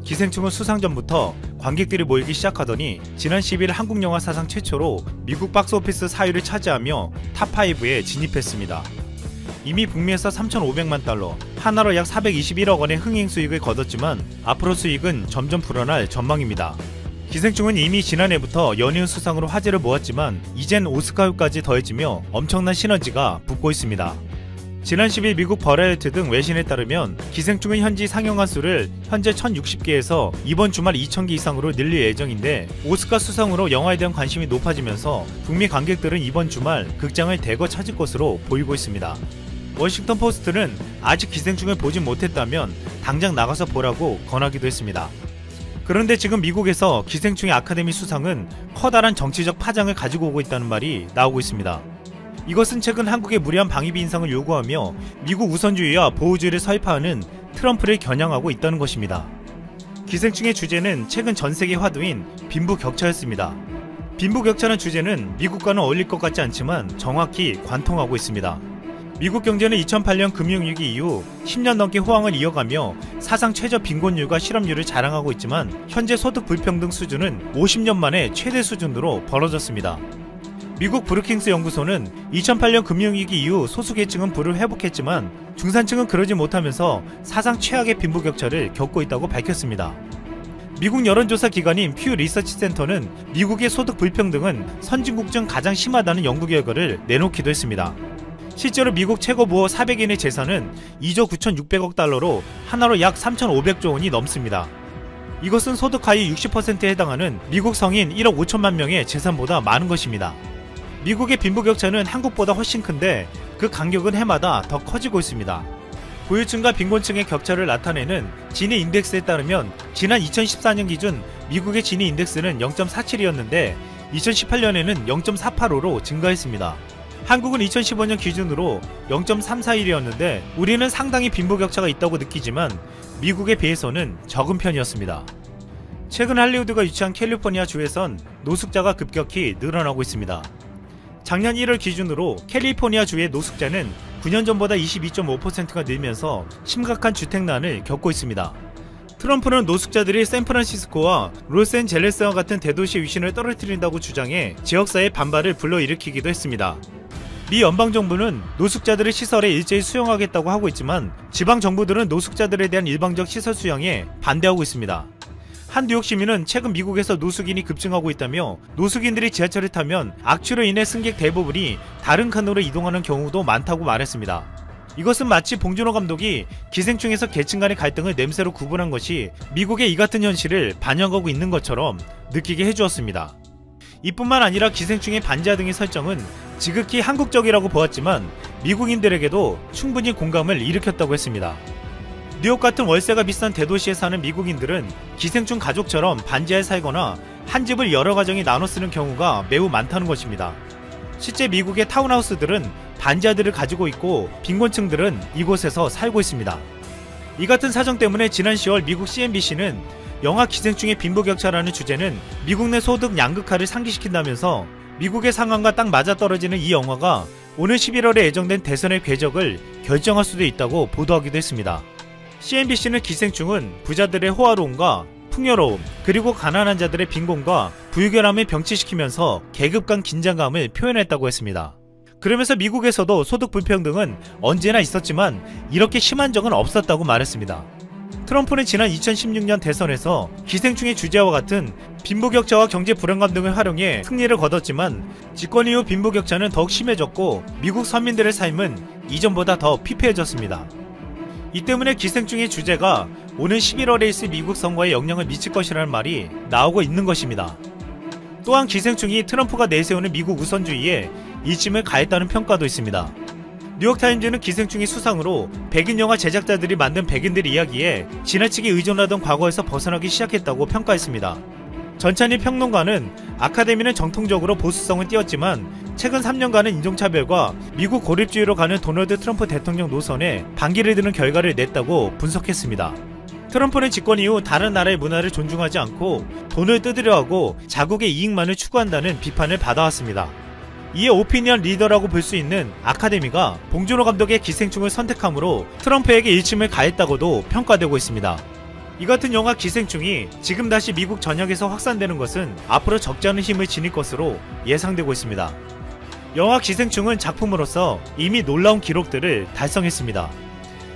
기생충은 수상 전부터 관객들이 모이기 시작하더니 지난 10일 한국 영화 사상 최초로 미국 박스오피스 4위를 차지하며 탑5에 진입했습니다. 이미 북미에서 3,500만 달러, 하나로 약 421억 원의 흥행 수익을 거뒀지만 앞으로 수익은 점점 불어날 전망입니다. 기생충은 이미 지난해부터 연이은 수상으로 화제를 모았지만 이젠 오스카효까지 더해지며 엄청난 시너지가 붙고 있습니다. 지난 10일 미국 버라이어티 등 외신에 따르면 기생충은 현지 상영관 수를 현재 1,060개에서 이번 주말 2,000개 이상으로 늘릴 예정인데, 오스카 수상으로 영화에 대한 관심이 높아지면서 북미 관객들은 이번 주말 극장을 대거 찾을 것으로 보이고 있습니다. 워싱턴 포스트는 아직 기생충을 보진 못했다면 당장 나가서 보라고 권하기도 했습니다. 그런데 지금 미국에서 기생충의 아카데미 수상은 커다란 정치적 파장을 가지고 오고 있다는 말이 나오고 있습니다. 이것은 최근 한국의 무리한 방위비 인상을 요구하며 미국 우선주의와 보호주의를 설파하는 트럼프를 겨냥하고 있다는 것입니다. 기생충의 주제는 최근 전세계 화두인 빈부격차였습니다. 빈부격차라는 주제는 미국과는 어울릴 것 같지 않지만 정확히 관통하고 있습니다. 미국 경제는 2008년 금융위기 이후 10년 넘게 호황을 이어가며 사상 최저 빈곤율과 실업률을 자랑하고 있지만 현재 소득 불평등 수준은 50년 만에 최대 수준으로 벌어졌습니다. 미국 브루킹스 연구소는 2008년 금융위기 이후 소수계층은 부를 회복했지만 중산층은 그러지 못하면서 사상 최악의 빈부격차를 겪고 있다고 밝혔습니다. 미국 여론조사 기관인 퓨 리서치 센터는 미국의 소득 불평등은 선진국 중 가장 심하다는 연구 결과를 내놓기도 했습니다. 실제로 미국 최고부호 400인의 재산은 2조 9,600억 달러로 하나로 약 3,500조 원이 넘습니다. 이것은 소득 하위 60%에 해당하는 미국 성인 1억 5천만 명의 재산보다 많은 것입니다. 미국의 빈부격차는 한국보다 훨씬 큰데 그 간격은 해마다 더 커지고 있습니다. 부유층과 빈곤층의 격차를 나타내는 지니 인덱스에 따르면 지난 2014년 기준 미국의 지니 인덱스는 0.47이었는데 2018년에는 0.485로 증가했습니다. 한국은 2015년 기준으로 0.341이었는데 우리는 상당히 빈부격차가 있다고 느끼지만 미국에 비해서는 적은 편이었습니다. 최근 할리우드가 유치한 캘리포니아 주에선 노숙자가 급격히 늘어나고 있습니다. 작년 1월 기준으로 캘리포니아 주의 노숙자는 9년 전보다 22.5%가 늘면서 심각한 주택난을 겪고 있습니다. 트럼프는 노숙자들이 샌프란시스코와 로스앤젤레스와 같은 대도시 위신을 떨어뜨린다고 주장해 지역사회 반발을 불러일으키기도 했습니다. 미 연방정부는 노숙자들을 시설에 일제히 수용하겠다고 하고 있지만 지방정부들은 노숙자들에 대한 일방적 시설 수용에 반대하고 있습니다. 한 뉴욕 시민은 최근 미국에서 노숙인이 급증하고 있다며 노숙인들이 지하철을 타면 악취로 인해 승객 대부분이 다른 칸으로 이동하는 경우도 많다고 말했습니다. 이것은 마치 봉준호 감독이 기생충에서 계층 간의 갈등을 냄새로 구분한 것이 미국의 이 같은 현실을 반영하고 있는 것처럼 느끼게 해주었습니다. 이뿐만 아니라 기생충의 반지하 등의 설정은 지극히 한국적이라고 보았지만 미국인들에게도 충분히 공감을 일으켰다고 했습니다. 뉴욕 같은 월세가 비싼 대도시에 사는 미국인들은 기생충 가족처럼 반지하에 살거나 한 집을 여러 가정이 나눠 쓰는 경우가 매우 많다는 것입니다. 실제 미국의 타운하우스들은 반지하들을 가지고 있고 빈곤층들은 이곳에서 살고 있습니다. 이 같은 사정 때문에 지난 10월 미국 CNBC는 영화 기생충의 빈부격차라는 주제는 미국 내 소득 양극화를 상기시킨다면서 미국의 상황과 딱 맞아떨어지는 이 영화가 오늘 11월에 예정된 대선의 궤적을 결정할 수도 있다고 보도하기도 했습니다. CNBC는 기생충은 부자들의 호화로움과 풍요로움, 그리고 가난한 자들의 빈곤과 불결함을 병치시키면서 계급 간 긴장감을 표현했다고 했습니다. 그러면서 미국에서도 소득 불평등은 언제나 있었지만 이렇게 심한 적은 없었다고 말했습니다. 트럼프는 지난 2016년 대선에서 기생충의 주제와 같은 빈부격차와 경제 불안감 등을 활용해 승리를 거뒀지만 집권 이후 빈부격차는 더욱 심해졌고 미국 서민들의 삶은 이전보다 더 피폐해졌습니다. 이 때문에 기생충의 주제가 오는 11월에 있을 미국 선거에 영향을 미칠 것이라는 말이 나오고 있는 것입니다. 또한 기생충이 트럼프가 내세우는 미국 우선주의에 일침을 가했다는 평가도 있습니다. 뉴욕타임즈는 기생충이 수상으로 백인 영화 제작자들이 만든 백인들 이야기에 지나치게 의존하던 과거에서 벗어나기 시작했다고 평가했습니다. 전찬희 평론가는 아카데미는 정통적으로 보수성을 띄었지만 최근 3년간은 인종차별과 미국 고립주의로 가는 도널드 트럼프 대통령 노선에 반기를 드는 결과를 냈다고 분석했습니다. 트럼프는 집권 이후 다른 나라의 문화를 존중하지 않고 돈을 뜯으려하고 자국의 이익만을 추구한다는 비판을 받아왔습니다. 이에 오피니언 리더라고 볼 수 있는 아카데미가 봉준호 감독의 기생충을 선택함으로 트럼프에게 일침을 가했다고도 평가되고 있습니다. 이 같은 영화 기생충이 지금 다시 미국 전역에서 확산되는 것은 앞으로 적지 않은 힘을 지닐 것으로 예상되고 있습니다. 영화 기생충은 작품으로서 이미 놀라운 기록들을 달성했습니다.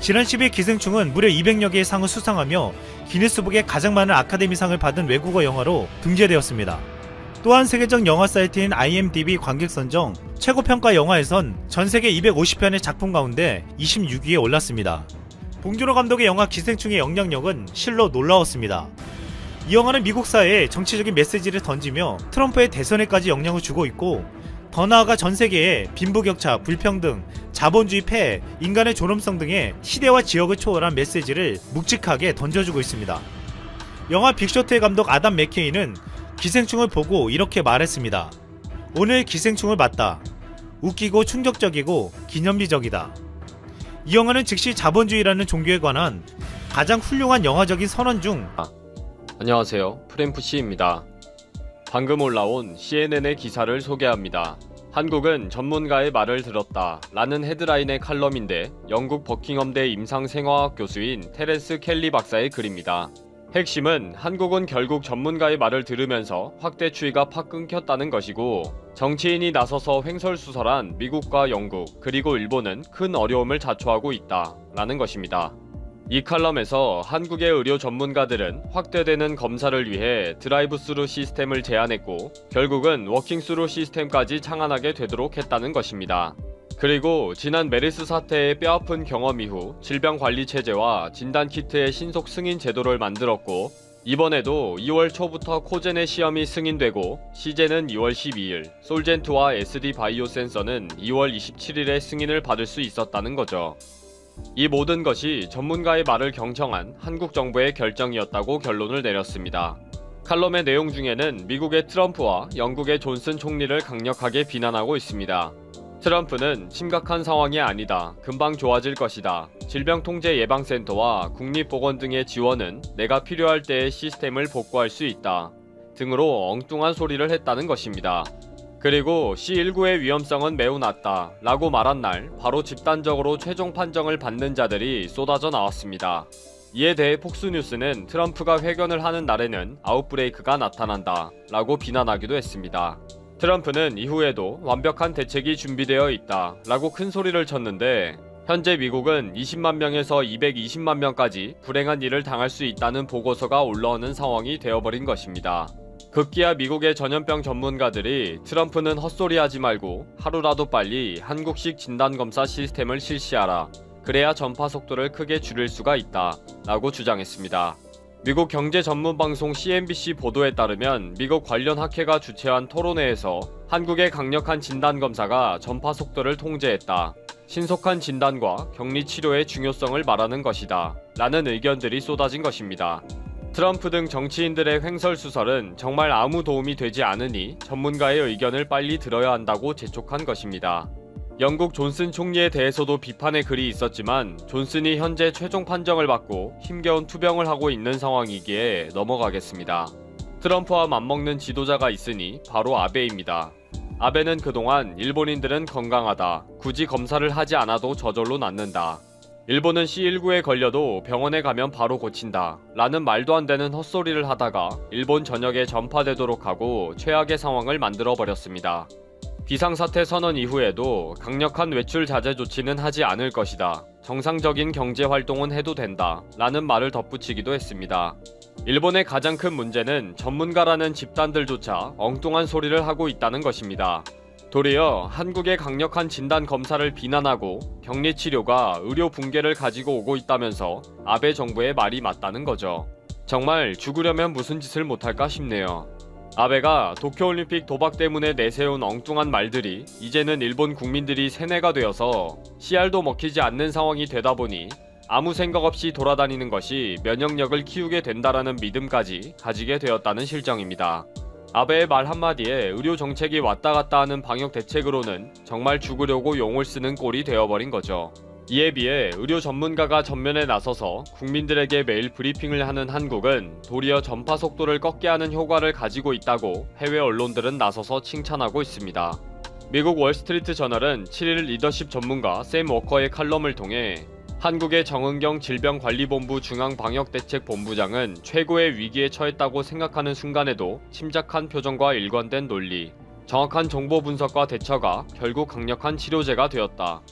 지난 10일 기생충은 무려 200여 개의 상을 수상하며 기네스북에 가장 많은 아카데미상을 받은 외국어 영화로 등재되었습니다. 또한 세계적 영화 사이트인 IMDb 관객 선정 최고평가 영화에선 전세계 250편의 작품 가운데 26위에 올랐습니다. 봉준호 감독의 영화 기생충의 영향력은 실로 놀라웠습니다. 이 영화는 미국 사회에 정치적인 메시지를 던지며 트럼프의 대선에까지 영향을 주고 있고, 더 나아가 전세계에 빈부격차, 불평등, 자본주의 폐해, 인간의 존엄성 등의 시대와 지역을 초월한 메시지를 묵직하게 던져주고 있습니다. 영화 빅쇼트의 감독 아담 맥케이는 기생충을 보고 이렇게 말했습니다. 오늘 기생충을 봤다. 웃기고 충격적이고 기념비적이다. 이 영화는 즉시 자본주의라는 종교에 관한 가장 훌륭한 영화적인 선언 중 안녕하세요, 프램프씨입니다. 방금 올라온 CNN의 기사를 소개합니다. 한국은 전문가의 말을 들었다 라는 헤드라인의 칼럼인데, 영국 버킹엄대 임상생화학 교수인 테렌스 켈리 박사의 글입니다. 핵심은 한국은 결국 전문가의 말을 들으면서 확대 추이가 팍 끊겼다는 것이고, 정치인이 나서서 횡설수설한 미국과 영국 그리고 일본은 큰 어려움을 자초하고 있다 라는 것입니다. 이 칼럼에서 한국의 의료 전문가들은 확대되는 검사를 위해 드라이브스루 시스템을 제안했고, 결국은 워킹스루 시스템까지 창안하게 되도록 했다는 것입니다. 그리고 지난 메르스 사태의 뼈아픈 경험 이후 질병관리체제와 진단키트의 신속 승인 제도를 만들었고, 이번에도 2월 초부터 코젠의 시험이 승인되고, 시젠은 2월 12일, 솔젠2와 SD 바이오 센서는 2월 27일에 승인을 받을 수 있었다는 거죠. 이 모든 것이 전문가의 말을 경청한 한국 정부의 결정이었다고 결론을 내렸습니다. 칼럼의 내용 중에는 미국의 트럼프와 영국의 존슨 총리를 강력하게 비난하고 있습니다. 트럼프는 심각한 상황이 아니다. 금방 좋아질 것이다. 질병통제예방센터와 국립보건 등의 지원은 내가 필요할 때의 시스템을 복구할 수 있다. 등으로 엉뚱한 소리를 했다는 것입니다. 그리고 C19의 위험성은 매우 낮다 라고 말한 날 바로 집단적으로 최종 판정을 받는 자들이 쏟아져 나왔습니다. 이에 대해 폭스뉴스는 트럼프가 회견을 하는 날에는 아웃브레이크가 나타난다 라고 비난하기도 했습니다. 트럼프는 이후에도 완벽한 대책이 준비되어 있다 라고 큰 소리를 쳤는데, 현재 미국은 20만 명에서 220만 명까지 불행한 일을 당할 수 있다는 보고서가 올라오는 상황이 되어버린 것입니다. 급기야 미국의 전염병 전문가들이 트럼프는 헛소리하지 말고 하루라도 빨리 한국식 진단검사 시스템을 실시하라. 그래야 전파 속도를 크게 줄일 수가 있다 라고 주장했습니다. 미국 경제 전문 방송 CNBC 보도에 따르면 미국 관련 학회가 주최한 토론회에서 한국의 강력한 진단검사가 전파 속도를 통제했다. 신속한 진단과 격리 치료의 중요성을 말하는 것이다 라는 의견들이 쏟아진 것입니다. 트럼프 등 정치인들의 횡설수설은 정말 아무 도움이 되지 않으니 전문가의 의견을 빨리 들어야 한다고 재촉한 것입니다. 영국 존슨 총리에 대해서도 비판의 글이 있었지만, 존슨이 현재 최종 판정을 받고 힘겨운 투병을 하고 있는 상황이기에 넘어가겠습니다. 트럼프와 맞먹는 지도자가 있으니 바로 아베입니다. 아베는 그동안 일본인들은 건강하다, 굳이 검사를 하지 않아도 저절로 낫는다, 일본은 C19에 걸려도 병원에 가면 바로 고친다 라는 말도 안 되는 헛소리를 하다가 일본 전역에 전파되도록 하고 최악의 상황을 만들어버렸습니다. 비상사태 선언 이후에도 강력한 외출 자제 조치는 하지 않을 것이다. 정상적인 경제활동은 해도 된다 라는 말을 덧붙이기도 했습니다. 일본의 가장 큰 문제는 전문가라는 집단들조차 엉뚱한 소리를 하고 있다는 것입니다. 도리어 한국의 강력한 진단검사를 비난하고 격리치료가 의료 붕괴를 가지고 오고 있다면서 아베 정부의 말이 맞다는 거죠. 정말 죽으려면 무슨 짓을 못할까 싶네요. 아베가 도쿄올림픽 도박 때문에 내세운 엉뚱한 말들이 이제는 일본 국민들이 세뇌가 되어서 씨알도 먹히지 않는 상황이 되다 보니 아무 생각 없이 돌아다니는 것이 면역력을 키우게 된다라는 믿음까지 가지게 되었다는 실정입니다. 아베의 말 한마디에 의료 정책이 왔다 갔다 하는 방역 대책으로는 정말 죽으려고 용을 쓰는 꼴이 되어버린 거죠. 이에 비해 의료 전문가가 전면에 나서서 국민들에게 매일 브리핑을 하는 한국은 도리어 전파 속도를 꺾게 하는 효과를 가지고 있다고 해외 언론들은 나서서 칭찬하고 있습니다. 미국 월스트리트 저널은 7일 리더십 전문가 샘 워커의 칼럼을 통해 한국의 정은경 질병관리본부 중앙방역대책본부장은 최고의 위기에 처했다고 생각하는 순간에도 침착한 표정과 일관된 논리, 정확한 정보 분석과 대처가 결국 강력한 치료제가 되었다.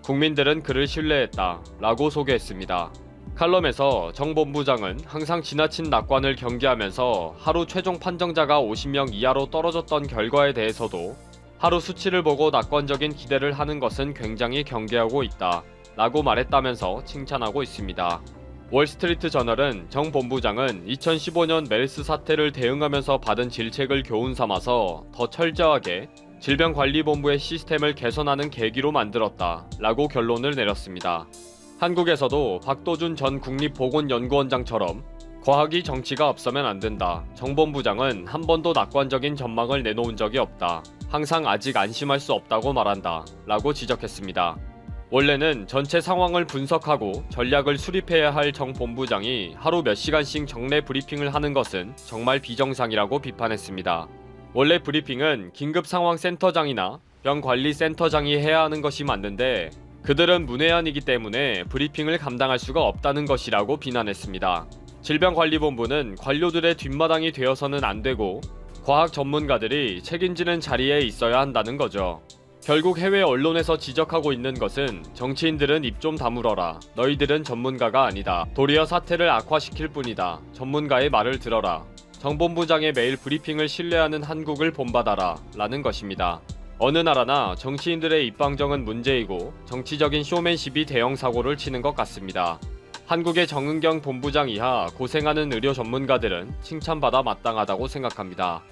국민들은 그를 신뢰했다. 라고 소개했습니다. 칼럼에서 정 본부장은 항상 지나친 낙관을 경계하면서 하루 최종 판정자가 50명 이하로 떨어졌던 결과에 대해서도 하루 수치를 보고 낙관적인 기대를 하는 것은 굉장히 경계하고 있다. 라고 말했다면서 칭찬하고 있습니다. 월스트리트 저널은 정 본부장은 2015년 메르스 사태를 대응하면서 받은 질책을 교훈 삼아서 더 철저하게 질병관리본부의 시스템을 개선하는 계기로 만들었다. 라고 결론을 내렸습니다. 한국에서도 박도준 전 국립보건연구원장처럼 과학이 정치가 앞서면 안 된다. 정 본부장은 한 번도 낙관적인 전망을 내놓은 적이 없다. 항상 아직 안심할 수 없다고 말한다. 라고 지적했습니다. 원래는 전체 상황을 분석하고 전략을 수립해야 할 정 본부장이 하루 몇 시간씩 정례 브리핑을 하는 것은 정말 비정상이라고 비판했습니다. 원래 브리핑은 긴급상황센터장이나 병관리센터장이 해야 하는 것이 맞는데 그들은 문외한이기 때문에 브리핑을 감당할 수가 없다는 것이라고 비난했습니다. 질병관리본부는 관료들의 뒷마당이 되어서는 안 되고 과학 전문가들이 책임지는 자리에 있어야 한다는 거죠. 결국 해외 언론에서 지적하고 있는 것은 정치인들은 입 좀 다물어라. 너희들은 전문가가 아니다. 도리어 사태를 악화시킬 뿐이다. 전문가의 말을 들어라. 정 본부장의 매일 브리핑을 신뢰하는 한국을 본받아라. 라는 것입니다. 어느 나라나 정치인들의 입방정은 문제이고 정치적인 쇼맨십이 대형 사고를 치는 것 같습니다. 한국의 정은경 본부장 이하 고생하는 의료 전문가들은 칭찬받아 마땅하다고 생각합니다.